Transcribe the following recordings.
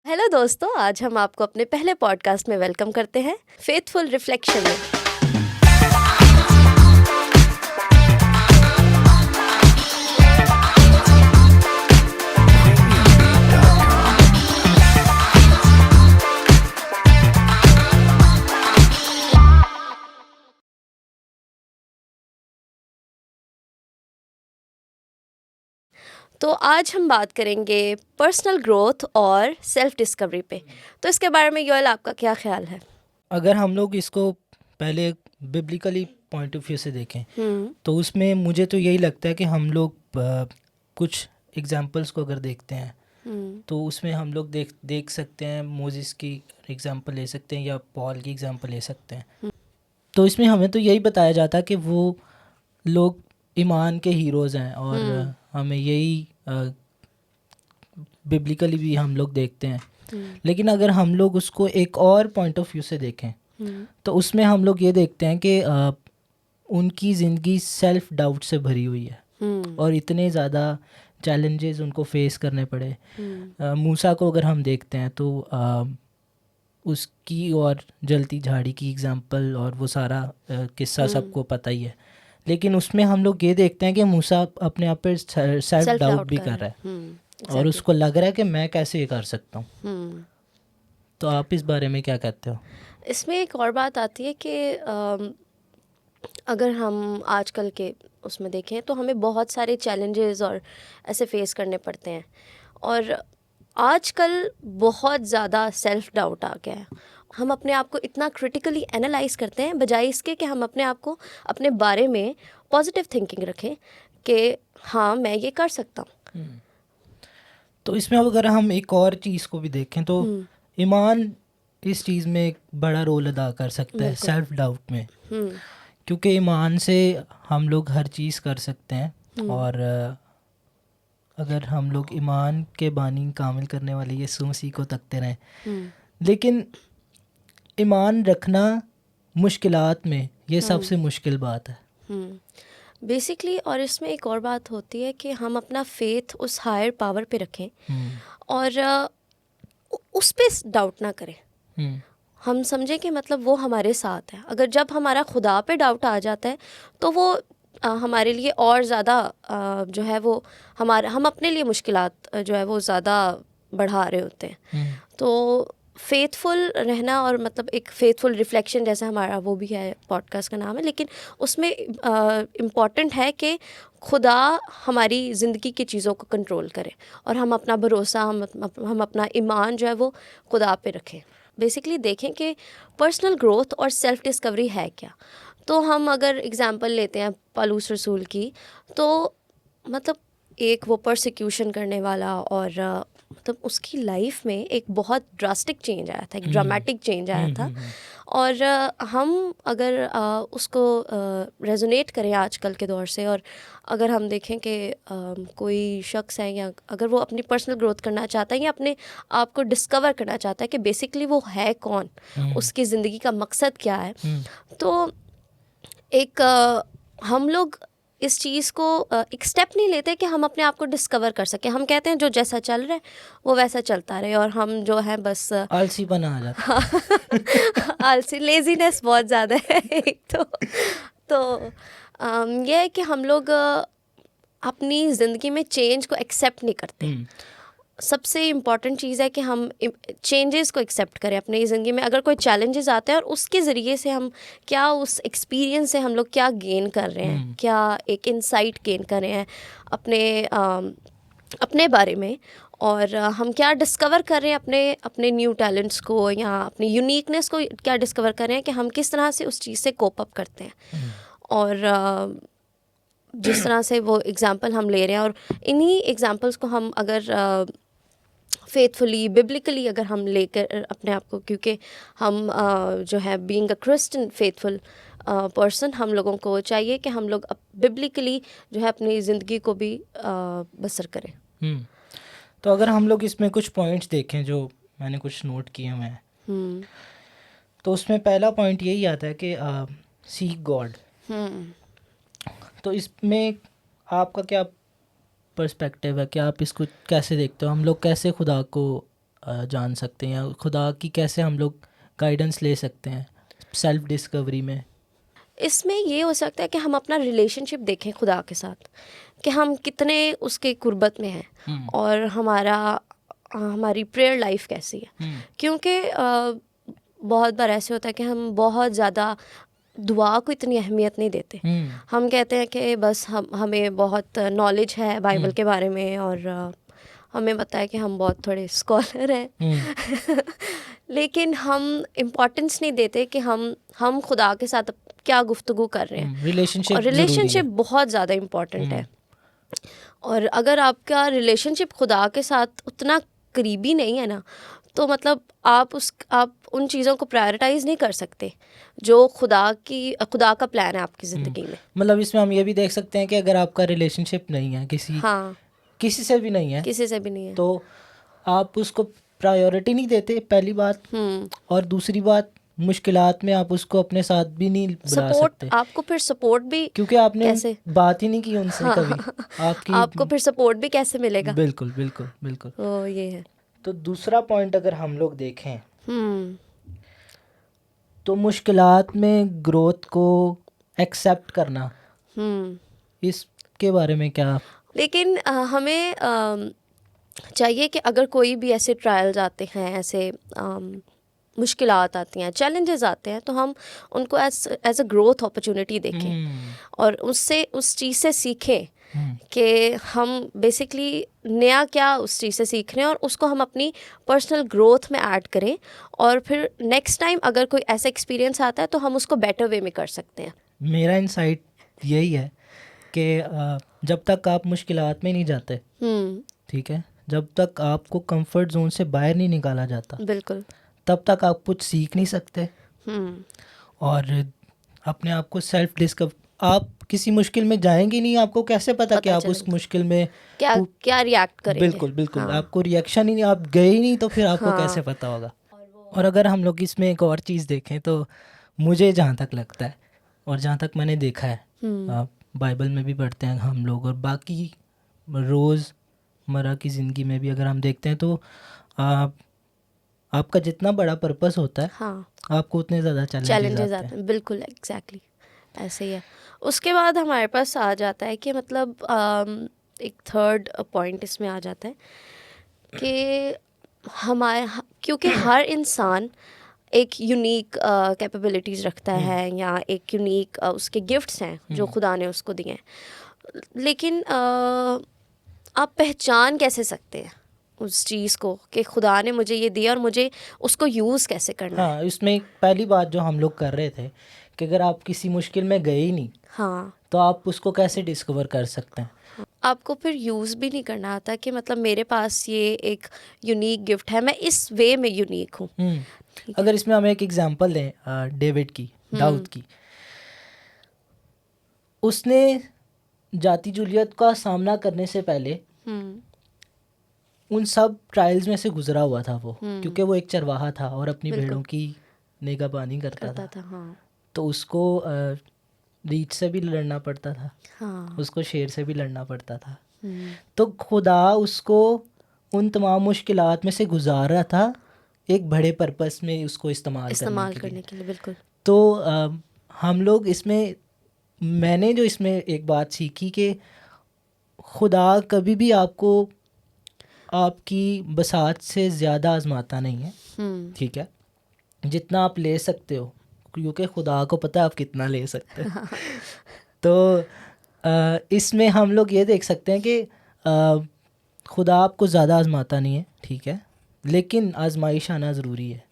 Hello दोस्तों, आज हम आपको अपने पहले पॉडकास्ट में वेलकम करते हैं, फेथफुल रिफ्लेक्शन में। तो आज हम बात करेंगे पर्सनल ग्रोथ और सेल्फ डिस्कवरी पे। तो इसके बारे में योएल, आपका क्या ख्याल है? अगर हम लोग इसको पहले बिब्लिकली पॉइंट ऑफ व्यू से देखें तो उसमें मुझे तो यही लगता है कि हम लोग कुछ एग्जांपल्स को अगर देखते हैं तो उसमें हम लोग देख सकते हैं, मोजिस की एग्जांपल ले सकते हैं या पॉल की एग्जांपल ले सकते हैं। तो इसमें हमें तो यही बताया जाता है कि वो लोग ईमान के हीरोज़ हैं और हमें यही बिब्लिकली भी हम लोग देखते हैं। लेकिन अगर हम लोग उसको एक और पॉइंट ऑफ व्यू से देखें तो उसमें हम लोग ये देखते हैं कि उनकी ज़िंदगी सेल्फ डाउट से भरी हुई है और इतने ज़्यादा चैलेंजेस उनको फेस करने पड़े। मूसा को अगर हम देखते हैं तो उसकी और जलती झाड़ी की एग्जांपल और वो सारा किस्सा सबको पता ही है। लेकिन उसमें हम लोग ये देखते हैं कि मूसा अपने आप पर सेल्फ डाउट भी कर रहा है और उसको लग रहा है कि मैं कैसे ये कर सकता हूँ। तो आप इस बारे में क्या कहते हो? इसमें एक और बात आती है कि अगर हम आजकल के उसमें देखें तो हमें बहुत सारे चैलेंजेस और ऐसे फेस करने पड़ते हैं और आजकल बहुत ज़्यादा सेल्फ डाउट आ गया है। हम अपने आप को इतना क्रिटिकली एनालाइज करते हैं बजाय इसके कि हम अपने आप को अपने बारे में पॉजिटिव थिंकिंग रखें कि हाँ, मैं ये कर सकता हूँ। तो इसमें अब अगर हम एक और चीज़ को भी देखें तो ईमान इस चीज़ में एक बड़ा रोल अदा कर सकता है सेल्फ डाउट में, क्योंकि ईमान से हम लोग हर चीज़ कर सकते हैं। और अगर हम लोग ईमान के बानी कामिल करने वाले यीशु मसीह को तकते रहें, लेकिन ईमान रखना मुश्किलात में ये सबसे मुश्किल बात है बेसिकली। और इसमें एक और बात होती है कि हम अपना फेथ उस हायर पावर पे रखें और उस पे डाउट ना करें। हम समझें कि मतलब वो हमारे साथ है। अगर जब हमारा खुदा पे डाउट आ जाता है तो वो हमारे लिए और ज़्यादा जो है वो हम अपने लिए मुश्किलात जो है वो ज़्यादा बढ़ा रहे होते हैं। तो फेथफुल रहना और मतलब एक फेथफुल रिफ्लेक्शन जैसा हमारा वो भी है, पॉडकास्ट का नाम है, लेकिन उसमें इम्पॉर्टेंट है कि खुदा हमारी ज़िंदगी की चीज़ों को कंट्रोल करे और हम अपना भरोसा हम अपना ईमान जो है वो खुदा पे रखें। बेसिकली देखें कि पर्सनल ग्रोथ और सेल्फ डिस्कवरी है क्या। तो हम अगर एग्जांपल लेते हैं पौलुस रसूल की, तो मतलब एक वो परसिक्यूशन करने वाला और मतलब उसकी लाइफ में एक बहुत ड्रास्टिक चेंज आया था, एक ड्रामेटिक चेंज आया था। और हम अगर उसको रेजोनेट करें आजकल के दौर से, और अगर हम देखें कि कोई शख्स है या अगर वो अपनी पर्सनल ग्रोथ करना चाहता है या अपने आप को डिस्कवर करना चाहता है कि बेसिकली वो है कौन, उसकी ज़िंदगी का मकसद क्या है, तो एक हम लोग इस चीज़ को एक स्टेप नहीं लेते कि हम अपने आप को डिस्कवर कर सकें। हम कहते हैं जो जैसा चल रहा है वो वैसा चलता रहे और हम जो है बस आलसी बना आ जाता आलसी, लेजीनेस बहुत ज़्यादा है एक तो ये है कि हम लोग अपनी ज़िंदगी में चेंज को एक्सेप्ट नहीं करते। सबसे इम्पॉर्टेंट चीज़ है कि हम चेंजेस को एक्सेप्ट करें अपनी ज़िंदगी में। अगर कोई चैलेंजेस आते हैं और उसके ज़रिए से हम क्या, उस एक्सपीरियंस से हम लोग क्या गेन कर रहे हैं, क्या एक इंसाइट गेन कर रहे हैं अपने बारे में, और हम क्या डिस्कवर कर रहे हैं अपने न्यू टैलेंट्स को या अपनी यूनिकनेस को क्या डिस्कवर कर रहे हैं कि हम किस तरह से उस चीज़ से कोप अप करते हैं। और जिस तरह से वो एग्ज़ाम्पल हम ले रहे हैं और इन्हीं एग्ज़ाम्पल्स को हम अगर फेथफुली बिब्लिकली अगर हम लेकर अपने आप को, क्योंकि हम जो है being a Christian faithful person, हम लोगों को चाहिए कि हम लोग बिब्लिकली जो है अपनी ज़िंदगी को भी बसर करें। तो अगर हम लोग इसमें कुछ पॉइंट्स देखें जो मैंने कुछ नोट किए हुए हैं, तो उसमें पहला पॉइंट यही आता है कि सीक गॉड। तो इसमें आपका क्या पर्सपेक्टिव है, क्या आप इसको कैसे देखते हो? हम लोग कैसे खुदा को जान सकते हैं, या खुदा की कैसे हम लोग गाइडेंस ले सकते हैं सेल्फ डिस्कवरी में? इसमें ये हो सकता है कि हम अपना रिलेशनशिप देखें खुदा के साथ, कि हम कितने उसके कुर्बत में हैं और हमारी प्रेयर लाइफ कैसी है। क्योंकि बहुत बार ऐसे होता है कि हम बहुत ज़्यादा दुआ को इतनी अहमियत नहीं देते। हम कहते हैं कि बस हमें बहुत नॉलेज है बाइबल के बारे में और हमें पता है कि हम बहुत थोड़े स्कॉलर हैं लेकिन हम इम्पोर्टेंस नहीं देते कि हम खुदा के साथ क्या गुफ्तगू कर रहे हैं। और रिलेशनशिप बहुत ज़्यादा इम्पोर्टेंट है। और अगर आपका रिलेशनशिप खुदा के साथ उतना करीबी नहीं है ना, तो मतलब आप उन चीज़ों को प्रायोरिटाइज नहीं कर सकते जो खुदा का प्लान है आपकी ज़िंदगी में। मतलब इसमें हम ये भी देख सकते हैं कि अगर आपका रिलेशनशिप नहीं है किसी से भी नहीं है तो आप उसको प्रायोरिटी नहीं देते, पहली बात। और दूसरी बात, मुश्किलात में आप उसको अपने साथ भी नहीं बुला सकते। आपको फिर सपोर्ट भी, क्योंकि आपने कैसे बात ही नहीं की उनसे कभी। आपको फिर सपोर्ट भी कैसे मिलेगा? बिल्कुल बिल्कुल बिल्कुल। तो ये है। तो दूसरा पॉइंट अगर हम लोग देखें तो मुश्किलात में ग्रोथ को एक्सेप्ट करना, इसके बारे में क्या? लेकिन हमें चाहिए कि अगर कोई भी ऐसे ट्रायल्स आते हैं, ऐसे मुश्किलात आती हैं, चैलेंजेस आते हैं, तो हम उनको एज अ ग्रोथ अपॉर्चुनिटी देखें और उससे उस चीज़ से सीखें कि हम बेसिकली नया क्या उस चीज़ से सीख रहे हैं और उसको हम अपनी पर्सनल ग्रोथ में ऐड करें। और फिर नेक्स्ट टाइम अगर कोई ऐसा एक्सपीरियंस आता है तो हम उसको बेटर वे में कर सकते हैं। मेरा इनसाइट यही है कि जब तक आप मुश्किलात में नहीं जाते, ठीक है, जब तक आपको कंफर्ट जोन से बाहर नहीं निकाला जाता, बिल्कुल, तब तक आप कुछ सीख नहीं सकते। और अपने आप को सेल्फ डिस्कवर, आप किसी मुश्किल में जाएंगे नहीं, आपको कैसे पता कि आप उस मुश्किल में क्या रिएक्ट करेंगे। बिल्कुल बिल्कुल। आपको रिएक्शन ही नहीं, आप गए ही नहीं, तो फिर आपको कैसे पता होगा। और अगर हम लोग इसमें एक और चीज़ देखें तो मुझे जहाँ तक लगता है और जहाँ तक मैंने देखा है, बाइबल में भी पढ़ते हैं हम लोग और बाकी रोज़मर्रा की ज़िंदगी में भी अगर हम देखते हैं तो आपका जितना बड़ा पर्पस होता है, आपको उतने ज़्यादा चैलेंजेस आते हैं। बिल्कुल, एग्जैक्टली ऐसे ही है। उसके बाद हमारे पास आ जाता है कि मतलब एक थर्ड पॉइंट इसमें आ जाता है कि क्योंकि हर इंसान एक यूनिक कैपेबिलिटीज़ रखता है या एक यूनिक उसके गिफ्ट्स हैं जो खुदा ने उसको दिए हैं। लेकिन आप पहचान कैसे सकते हैं उस चीज़ को कि खुदा ने मुझे ये दिया और मुझे उसको यूज़ कैसे करना है? इसमें पहली बात जो हम लोग कर रहे थे कि अगर आप किसी मुश्किल में गए ही नहीं, तो आप उसको कैसे डिस्कवर कर सकते हैं? आपको फिर यूज़ भी नहीं करना आता कि मतलब मेरे पास ये एक यूनिक गिफ्ट है, मैं इस वे में यूनिक हूँ। अगर इसमें हम एक एग्जांपल दें डेविड की, दाऊद की, उसने जाति जूलियत का सामना करने से पहले उन सब ट्रायल्स में से गुजरा हुआ था वो, क्योंकि वो एक चरवाहा था और अपनी भेड़ों की निगहबानी करता था। तो उसको रीछ से भी लड़ना पड़ता था, उसको शेर से भी लड़ना पड़ता था। तो खुदा उसको उन तमाम मुश्किलात में से गुजार रहा था एक बड़े पर्पस में उसको इस्तेमाल करने के लिए। बिल्कुल। तो हम लोग इसमें, मैंने जो इसमें एक बात सीखी कि खुदा कभी भी आपको आपकी बसात से ज़्यादा आजमाता नहीं है, ठीक है, जितना आप ले सकते हो, क्योंकि खुदा को पता है आप कितना ले सकते हैं। तो इसमें हम लोग ये देख सकते हैं कि खुदा आपको ज़्यादा आजमाता नहीं है, ठीक है, लेकिन आजमाइश आना ज़रूरी है,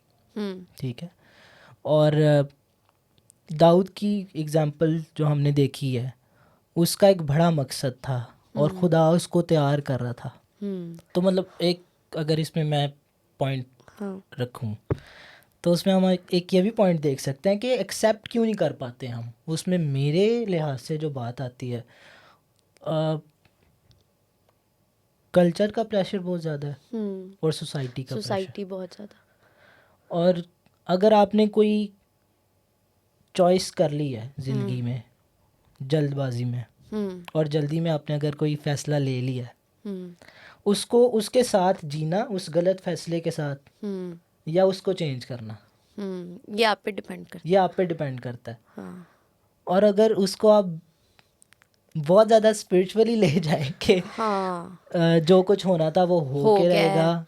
ठीक है। और दाऊद की एग्ज़ाम्पल जो हमने देखी है, उसका एक बड़ा मकसद था और खुदा उसको तैयार कर रहा था। तो मतलब एक अगर इसमें मैं पॉइंट रखूं तो उसमें हम एक ये भी पॉइंट देख सकते हैं कि एक्सेप्ट क्यों नहीं कर पाते हम। उसमें मेरे लिहाज से जो बात आती है, कल्चर का प्रेशर बहुत ज़्यादा है और सोसाइटी का प्रेशर बहुत ज़्यादा। और अगर आपने कोई चॉइस कर ली है ज़िंदगी में जल्दबाजी में, और जल्दी में आपने अगर कोई फ़ैसला ले लिया है उसको उसके साथ जीना, उस गलत फैसले के साथ, या उसको चेंज करना, ये आप पे डिपेंड करता है। ये आप पे डिपेंड करता है। हाँ और अगर उसको आप बहुत ज़्यादा स्पिरिचुअली ले जाए कि हाँ जो कुछ होना था वो हो के गया है। रहेगा,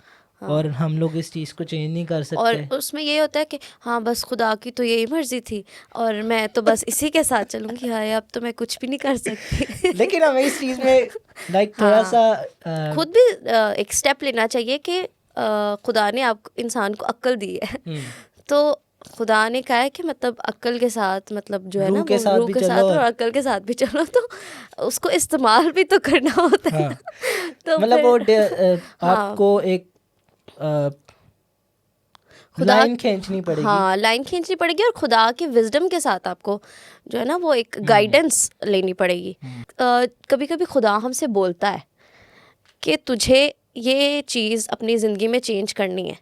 और हम लोग इस चीज़ को चेंज नहीं कर और सकते। उसमें ये होता है कि हाँ बस खुदा की तो यही मर्जी थी और मैं तो बस इसी के साथ चलूंगी, हाय अब तो मैं कुछ भी नहीं कर सकती। लेकिन हमें इस चीज़ में लाइक थोड़ा हाँ, सा खुद भी एक स्टेप लेना चाहिए कि खुदा ने आप इंसान को अक्ल दी है, तो खुदा ने कहा है कि मतलब अक्ल के साथ, मतलब जो है ना, रूह के वो साथ रूह भी के चलो साथ और अक्ल के साथ भी चलो, तो उसको इस्तेमाल भी तो करना होता है। हाँ, तो मतलब वो हाँ, आपको एक खुदा, लाइन खींचनी पड़ेगी। हाँ लाइन खींचनी पड़ेगी, और खुदा के विजडम के साथ आपको जो है ना वो एक गाइडेंस लेनी पड़ेगी। कभी कभी खुदा हमसे बोलता है कि तुझे ये चीज़ अपनी ज़िंदगी में चेंज करनी है,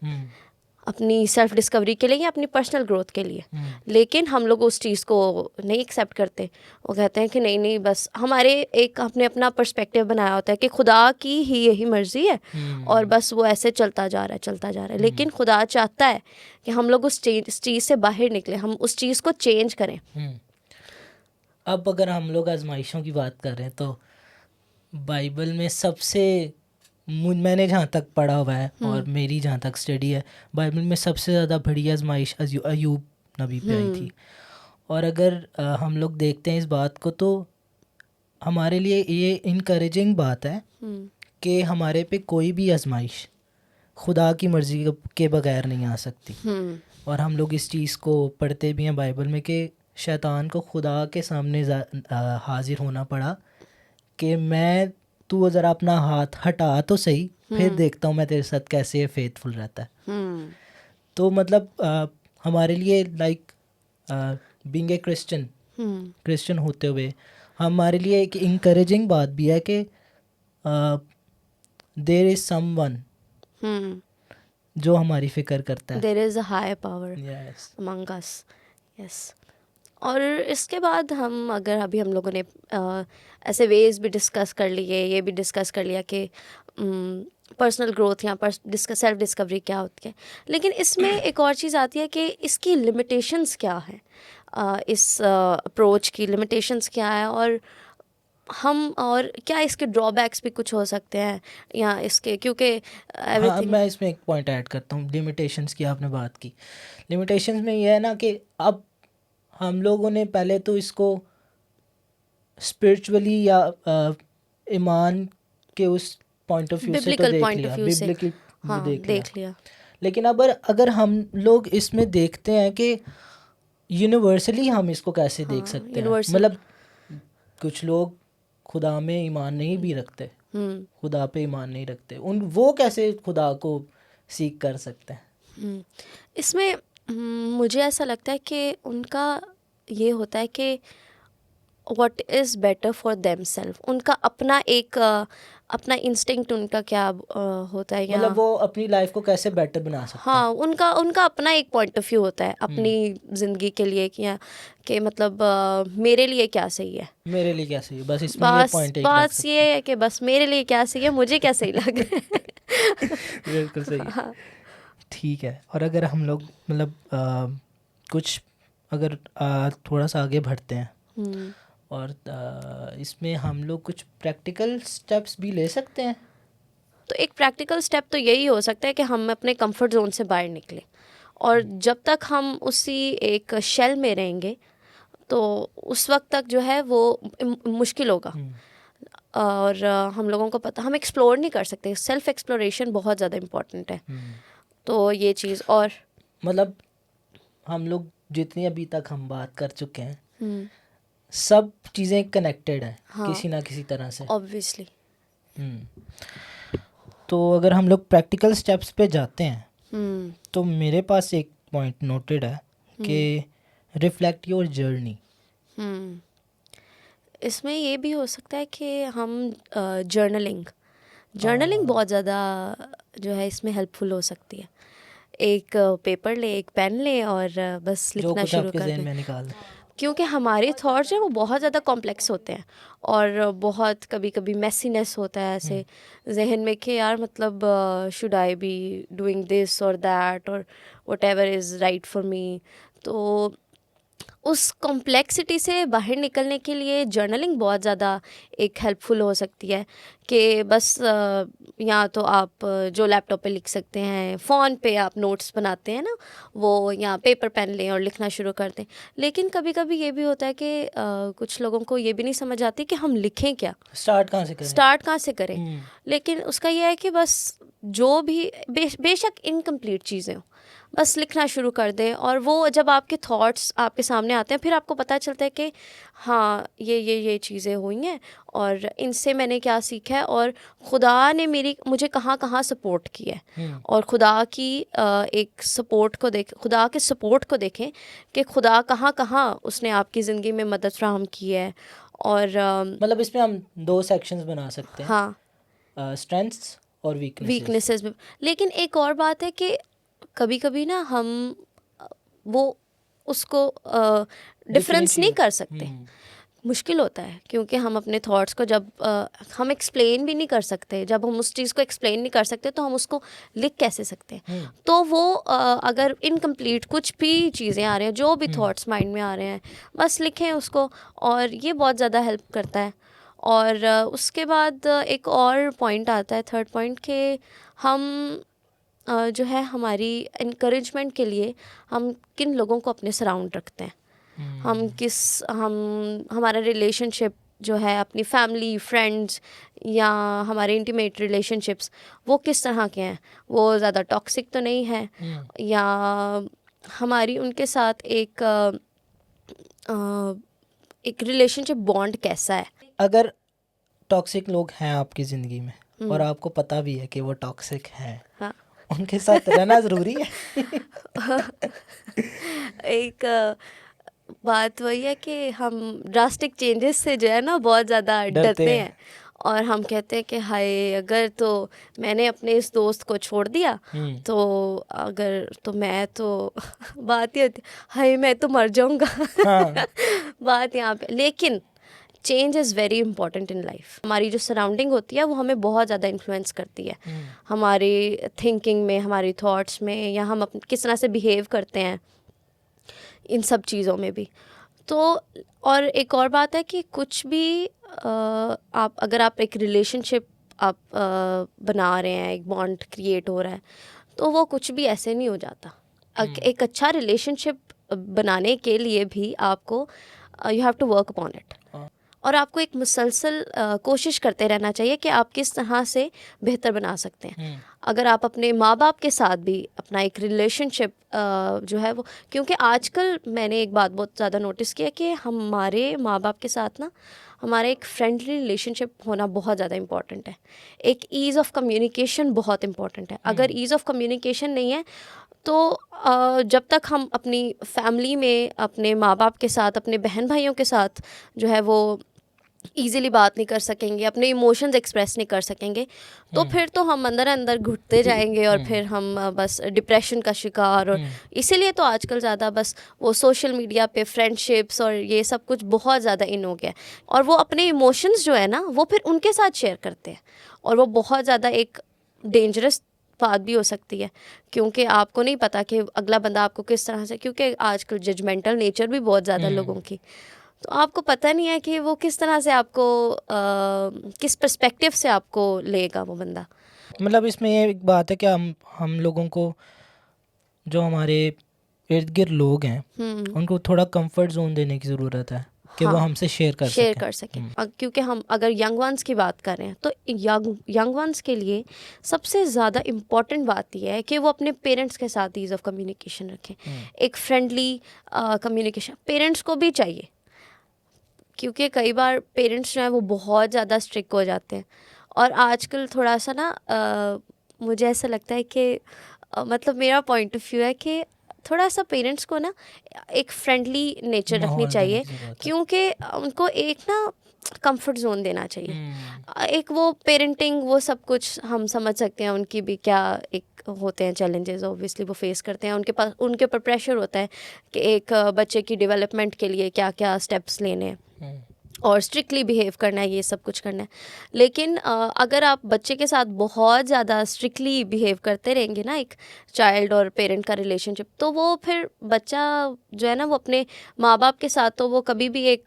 अपनी सेल्फ डिस्कवरी के लिए या अपनी पर्सनल ग्रोथ के लिए, लेकिन हम लोग उस चीज़ को नहीं एक्सेप्ट करते। वो कहते हैं कि नहीं नहीं, बस हमारे एक हमने अपना पर्सपेक्टिव बनाया होता है कि खुदा की ही यही मर्ज़ी है और बस वो ऐसे चलता जा रहा है चलता जा रहा है। लेकिन खुदा चाहता है कि हम लोग उस चीज़ से बाहर निकले, हम उस चीज़ को चेंज करें। अब अगर हम लोग आजमाइशों की बात कर रहे हैं तो बाइबल में सबसे, मैंने जहाँ तक पढ़ा हुआ है और मेरी जहाँ तक स्टडी है, बाइबल में सबसे ज़्यादा बड़ी आजमाइश अयूब नबी पे आई थी। और अगर हम लोग देखते हैं इस बात को तो हमारे लिए ये इनकरेजिंग बात है कि हमारे पे कोई भी आजमाइश खुदा की मर्ज़ी के बगैर नहीं आ सकती। और हम लोग इस चीज़ को पढ़ते भी हैं बाइबल में कि शैतान को खुदा के सामने हाजिर होना पड़ा कि मैं, तू ज़रा अपना हाथ हटा तो सही, फिर देखता हूँ मैं तेरे साथ कैसे फेथफुल रहता है। तो मतलब हमारे लिए लाइक बीइंग ए क्रिश्चियन होते हुए हमारे लिए एक इंकरेजिंग बात भी है कि देयर इज़ समवन जो हमारी फिक्र करता है। There is a higher power among us. Yes. और इसके बाद हम अगर अभी हम लोगों ने ऐसे वेज भी डिस्कस कर लिए, ये भी डिस्कस कर लिया कि पर्सनल ग्रोथ या सेल्फ डिस्कवरी क्या होती है, लेकिन इसमें एक और चीज़ आती है कि इसकी लिमिटेशंस क्या है, इस अप्रोच की लिमिटेशंस क्या है, और क्या इसके ड्रॉबैक्स भी कुछ हो सकते हैं या इसके, क्योंकि हाँ, मैं इसमें एक पॉइंट ऐड करता हूँ। लिमिटेशंस की आपने बात की, लिमिटेशंस में ये है ना कि अब हम लोगों ने पहले तो इसको स्पिरिचुअली या ईमान के उस पॉइंट ऑफ व्यू से तो देख लिया, बिब्लिकल देख लिया। लेकिन अब अगर हम लोग इसमें देखते हैं कि यूनिवर्सली हम इसको कैसे देख सकते हैं, मतलब कुछ लोग खुदा में ईमान नहीं भी रखते, खुदा पे ईमान नहीं रखते, वो कैसे खुदा को सीख कर सकते हैं? इसमें मुझे ऐसा लगता है कि उनका ये होता है कि what is better for them self, उनका अपना एक अपना इंस्टिंक्ट उनका क्या होता है, मतलब वो अपनी लाइफ को कैसे बेटर बना सकते हैं। हाँ, उनका अपना एक पॉइंट ऑफ व्यू होता है अपनी ज़िंदगी के लिए कि मतलब मेरे लिए क्या सही है, मेरे लिए क्या सही है, बस इसमें ये पॉइंट बस ये है कि बस मेरे लिए क्या सही है, मुझे क्या सही लग रहा है। बिल्कुल सही है। हाँ। ठीक है। और अगर हम लोग मतलब कुछ अगर थोड़ा सा आगे बढ़ते हैं और इसमें हम लोग कुछ प्रैक्टिकल स्टेप्स भी ले सकते हैं। तो एक प्रैक्टिकल स्टेप तो यही हो सकता है कि हम अपने कंफर्ट जोन से बाहर निकलें, और जब तक हम उसी एक शेल में रहेंगे तो उस वक्त तक जो है वो मुश्किल होगा, और हम लोगों को पता, हम एक्सप्लोर नहीं कर सकते। सेल्फ एक्सप्लोरेशन बहुत ज़्यादा इम्पोर्टेंट है। तो ये चीज़, और मतलब हम लोग जितनी अभी तक हम बात कर चुके हैं सब चीज़ें कनेक्टेड हैं, हाँ, किसी ना किसी तरह से, ऑब्वियसली। तो अगर हम लोग प्रैक्टिकल स्टेप्स पे जाते हैं तो मेरे पास एक पॉइंट नोटेड है कि रिफ्लेक्ट योर जर्नी। इसमें ये भी हो सकता है कि हम जर्नलिंग बहुत ज़्यादा जो है इसमें हेल्पफुल हो सकती है। एक पेपर ले, एक पेन ले और बस लिखना शुरू कर दें। क्योंकि हमारे थॉट्स हैं वो बहुत ज़्यादा कॉम्प्लेक्स होते हैं और बहुत कभी कभी मैसीनेस होता है ऐसे जहन में कि यार मतलब should I be doing this और दैट और what ever is right for me. तो उस कॉम्प्लेक्सिटी से बाहर निकलने के लिए जर्नलिंग बहुत ज़्यादा एक हेल्पफुल हो सकती है कि बस या तो आप जो लैपटॉप पे लिख सकते हैं, फ़ोन पे आप नोट्स बनाते हैं ना वो, या पेपर पेन लें और लिखना शुरू कर दें। लेकिन कभी कभी ये भी होता है कि कुछ लोगों को ये भी नहीं समझ आती कि हम लिखें क्या, स्टार्ट कहाँ से करें। लेकिन उसका यह है कि बस जो भी बेशक इनकम्प्लीट चीज़ें हों, बस लिखना शुरू कर दें और वो जब आपके थॉट्स आपके सामने आते हैं फिर आपको पता चलता है कि हाँ ये चीज़ें हुई हैं और इनसे मैंने क्या सीखा है और खुदा ने मुझे कहाँ कहाँ सपोर्ट किया है। और खुदा की एक सपोर्ट को खुदा के सपोर्ट को देखें कि खुदा कहाँ कहाँ उसने आपकी ज़िंदगी में मदद फ्राहम की है। और मतलब इसमें हम 2 सेक्शंस बना सकते हैं, हाँ, स्ट्रेंथ्स और वीकनेसेस भी। लेकिन एक और बात है कि कभी कभी ना हम वो उसको डिफरेंस नहीं कर सकते, मुश्किल होता है क्योंकि हम अपने थॉट्स को जब हम एक्सप्लेन भी नहीं कर सकते, जब हम उस चीज़ को एक्सप्लेन नहीं कर सकते तो हम उसको लिख कैसे सकते हैं। तो वो अगर इनकम्प्लीट कुछ भी चीज़ें आ रही हैं, जो भी थॉट्स माइंड में आ रहे हैं, बस लिखें उसको और ये बहुत ज़्यादा हेल्प करता है। और उसके बाद एक और पॉइंट आता है, थर्ड पॉइंट, कि हम जो है हमारी इनकरेजमेंट के लिए हम किन लोगों को अपने सराउंड रखते हैं, हमारा रिलेशनशिप जो है अपनी फैमिली, फ्रेंड्स या हमारे इंटीमेट रिलेशनशिप्स वो किस तरह के हैं, वो ज़्यादा टॉक्सिक तो नहीं है, या हमारी उनके साथ एक रिलेशनशिप बॉन्ड कैसा है। अगर टॉक्सिक लोग हैं आपकी ज़िंदगी में और आपको पता भी है कि वो टॉक्सिक हैं, हाँ, उनके साथ रहना ज़रूरी है। एक बात वही है कि हम ड्रास्टिक चेंजेस से जो है ना बहुत ज़्यादा डरते हैं और हम कहते हैं कि हाय अगर तो मैंने अपने इस दोस्त को छोड़ दिया तो मैं तो बात ही होती हाय मैं तो मर जाऊंगा। बात यहाँ पे। लेकिन change is very important in life. हमारी जो सराउंडिंग होती है वो हमें बहुत ज़्यादा इन्फ्लुएंस करती है, हमारी थिंकिंग में, हमारी थॉट्स में, या हम किस तरह से बिहेव करते हैं, इन सब चीज़ों में भी। तो और एक और बात है कि कुछ भी अगर आप एक रिलेशनशिप आप बना रहे हैं, एक बॉन्ड क्रिएट हो रहा है, तो वो कुछ भी ऐसे नहीं हो जाता। एक अच्छा रिलेशनशिप बनाने के लिए भी आपको you have to work upon it, और आपको एक मुसलसल कोशिश करते रहना चाहिए कि आप किस तरह से बेहतर बना सकते हैं। अगर आप अपने माँ बाप के साथ भी अपना एक रिलेशनशिप जो है वो, क्योंकि आजकल मैंने एक बात बहुत ज़्यादा नोटिस किया कि हमारे माँ बाप के साथ ना हमारा एक फ्रेंडली रिलेशनशिप होना बहुत ज़्यादा इम्पॉर्टेंट है। एक ईज़ ऑफ कम्युनिकेशन बहुत इम्पॉर्टेंट है। अगर ईज़ ऑफ कम्युनिकेशन नहीं है तो जब तक हम अपनी फैमिली में अपने माँ बाप के साथ, अपने बहन भाइयों के साथ जो है वो ईज़िली बात नहीं कर सकेंगे, अपने इमोशंस एक्सप्रेस नहीं कर सकेंगे, तो फिर तो हम अंदर अंदर घुटते जाएंगे और फिर हम बस डिप्रेशन का शिकार। और इसीलिए तो आजकल ज़्यादा बस वो सोशल मीडिया पे फ्रेंडशिप्स और ये सब कुछ बहुत ज़्यादा इन हो गया, और वो अपने इमोशंस जो है ना वो फिर उनके साथ शेयर करते हैं, और वो बहुत ज़्यादा एक डेंजरस बात भी हो सकती है, क्योंकि आपको नहीं पता कि अगला बंदा आपको किस तरह से, क्योंकि आजकल जजमेंटल नेचर भी बहुत ज़्यादा लोगों की, तो आपको पता नहीं है कि वो किस तरह से आपको किस पर्सपेक्टिव से आपको लेगा वो बंदा। मतलब इसमें ये एक बात है कि हम लोगों को, जो हमारे इर्द गिर्द लोग हैं, उनको थोड़ा कंफर्ट जोन देने की ज़रूरत है कि वो हमसे शेयर कर सकें। क्योंकि हम अगर यंग वंस की बात कर रहे हैं तो यंग वंस के लिए सबसे ज़्यादा इम्पॉर्टेंट बात यह है कि वो अपने पेरेंट्स के साथ ईज़ ऑफ कम्युनिकेशन रखें, एक फ्रेंडली कम्युनिकेशन पेरेंट्स को भी चाहिए, क्योंकि कई बार पेरेंट्स जो हैं वो बहुत ज़्यादा स्ट्रिक्ट हो जाते हैं। और आजकल थोड़ा सा ना मुझे ऐसा लगता है कि मतलब मेरा पॉइंट ऑफ व्यू है कि थोड़ा सा पेरेंट्स को ना एक फ्रेंडली नेचर रखनी माहौल चाहिए, देने की ज़रूरत है। क्योंकि उनको एक ना कंफर्ट जोन देना चाहिए। एक वो पेरेंटिंग वो सब कुछ हम समझ सकते हैं, उनकी भी क्या एक होते हैं चैलेंजेस, ऑब्वियसली वो फेस करते हैं, उनके पास उनके ऊपर प्रेशर होता है कि एक बच्चे की डेवलपमेंट के लिए क्या क्या स्टेप्स लेने हैं और स्ट्रिक्टली बिहेव करना है, ये सब कुछ करना है। लेकिन अगर आप बच्चे के साथ बहुत ज़्यादा स्ट्रिक्टली बिहेव करते रहेंगे ना, एक चाइल्ड और पेरेंट का रिलेशनशिप, तो वो फिर बच्चा जो है ना वो अपने माँ बाप के साथ तो वो कभी भी एक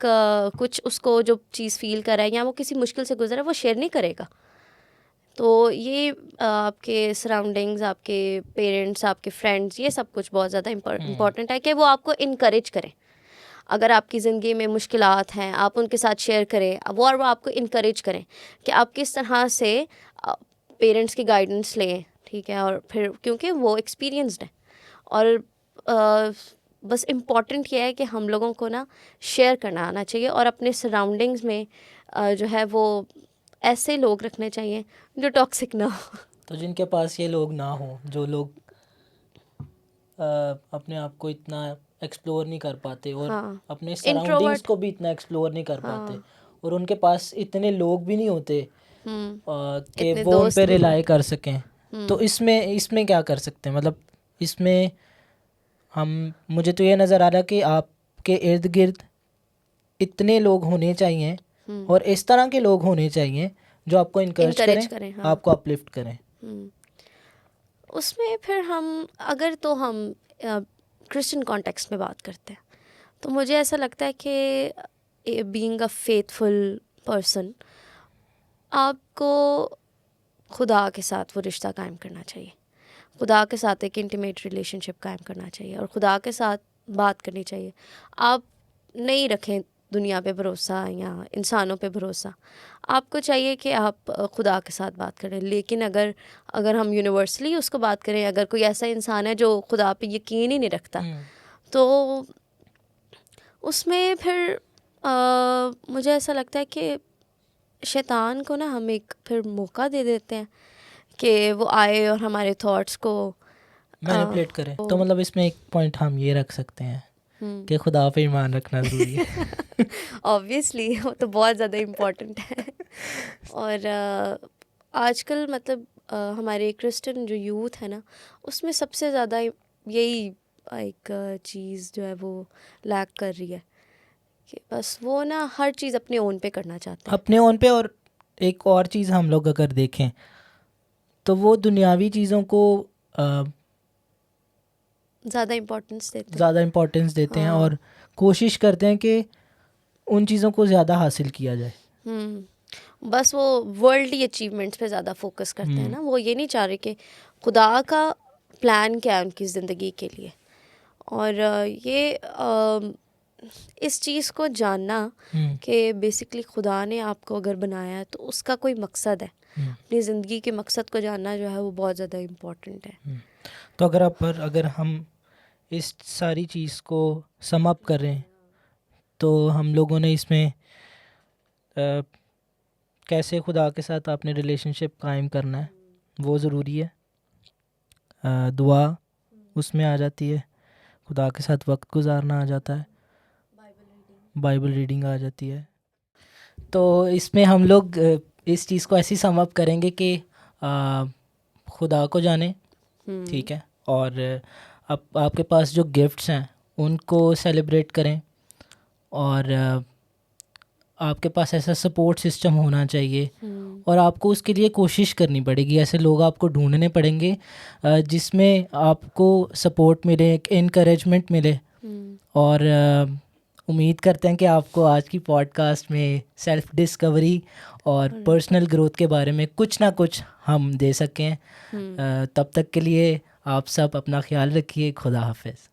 कुछ उसको जो चीज़ फील कर रहा है या वो किसी मुश्किल से गुजरा है वो शेयर नहीं करेगा। तो ये आपके सराउंडिंग्स, आपके पेरेंट्स, आपके फ्रेंड्स, ये सब कुछ बहुत ज़्यादा इम्पॉर्टेंट है कि वो आपको इनकरेज करें। अगर आपकी ज़िंदगी में मुश्किलात हैं, आप उनके साथ शेयर करें और वो आपको इनकरेज करें कि आप किस तरह से पेरेंट्स की गाइडेंस लें, ठीक है। और फिर क्योंकि वो एक्सपीरियंसड है, और बस इम्पॉर्टेंट ये है कि हम लोगों को ना शेयर करना आना चाहिए और अपने सराउंडिंग्स में जो है वो ऐसे लोग रखने चाहिए जो टॉक्सिक ना हो। तो जिनके पास ये लोग ना हो, जो लोग अपने आप को इतना एक्सप्लोर नहीं कर पाते और हाँ, अपने सराउंडिंग्स इंट्रोवर्ट। को भी इतना एक्सप्लोर नहीं कर पाते, हाँ, और उनके पास इतने लोग भी नहीं होते कि इतने वो उन पे दोस्त भी नहीं रिलाई होते। कर सकें। तो इसमें क्या कर सकते हैं? मतलब इसमें मुझे तो ये नज़र आ रहा कि आपके इर्द गिर्द इतने लोग होने चाहिए और इस तरह के लोग होने चाहिए जो आपको इनकरेज इनकरेज करें, करें, हाँ। आपको अपलिफ्ट करें। उसमें फिर हम अगर तो हम क्रिश्चियन कॉन्टेक्स्ट में बात करते हैं, तो मुझे ऐसा लगता है कि बीइंग अ फेथफुल पर्सन, आपको खुदा के साथ वो रिश्ता कायम करना चाहिए, खुदा के साथ एक इंटीमेट रिलेशनशिप कायम करना चाहिए और खुदा के साथ बात करनी चाहिए। आप नहीं रखें दुनिया पे भरोसा या इंसानों पे भरोसा, आपको चाहिए कि आप खुदा के साथ बात करें। लेकिन अगर हम यूनिवर्सली उसको बात करें, अगर कोई ऐसा इंसान है जो खुदा पे यकीन ही नहीं रखता, तो उसमें फिर मुझे ऐसा लगता है कि शैतान को ना हम एक फिर मौका दे देते हैं कि वो आए और हमारे थॉट्स को मैनिपुलेट करें। तो मतलब इसमें एक पॉइंट हम ये रख सकते हैं कि खुदा पे ईमान रखना ज़रूरी है। ऑब्वियसली वो तो बहुत ज़्यादा इम्पोर्टेंट है। और आजकल मतलब हमारे क्रिश्चियन जो यूथ है ना, उसमें सबसे ज़्यादा यही एक चीज़ जो है वो लैक कर रही है कि बस वो ना हर चीज़ अपने ओन पे करना चाहते हैं, अपने ओन पे। और एक और चीज़ हम लोग अगर देखें तो वो दुनियावी चीज़ों को ज़्यादा इम्पोर्टेंस देते हैं। ज़्यादा इम्पोर्टेंस देते हैं और कोशिश करते हैं कि उन चीज़ों को ज़्यादा हासिल किया जाए। बस वो वर्ल्डली अचीवमेंट्स पे ज़्यादा फोकस करते हैं ना, वो ये नहीं चाह रहे कि खुदा का प्लान क्या है उनकी ज़िंदगी के लिए। और ये इस चीज़ को जानना कि बेसिकली खुदा ने आपको अगर बनाया है तो उसका कोई मकसद है, अपनी ज़िंदगी के मकसद को जानना जो है वो बहुत ज़्यादा इम्पोर्टेंट है। तो अगर हम इस सारी चीज़ को सम अप करें तो हम लोगों ने इसमें कैसे खुदा के साथ अपने रिलेशनशिप कायम करना है वो ज़रूरी है। दुआ उसमें आ जाती है, खुदा के साथ वक्त गुजारना आ जाता है, बाइबल रीडिंग आ जाती है। तो इसमें हम लोग इस चीज़ को ऐसे सम अप करेंगे कि खुदा को जाने, ठीक है, और आपके पास जो गिफ्ट्स हैं उनको सेलिब्रेट करें, और आपके पास ऐसा सपोर्ट सिस्टम होना चाहिए और आपको उसके लिए कोशिश करनी पड़ेगी। ऐसे लोग आपको ढूंढने पड़ेंगे जिसमें आपको सपोर्ट मिले, इनकरेजमेंट मिले। और उम्मीद करते हैं कि आपको आज की पॉडकास्ट में सेल्फ डिस्कवरी और पर्सनल ग्रोथ के बारे में कुछ ना कुछ हम दे सकें। तब तक के लिए आप सब अपना ख्याल रखिए। खुदा हाफिज़।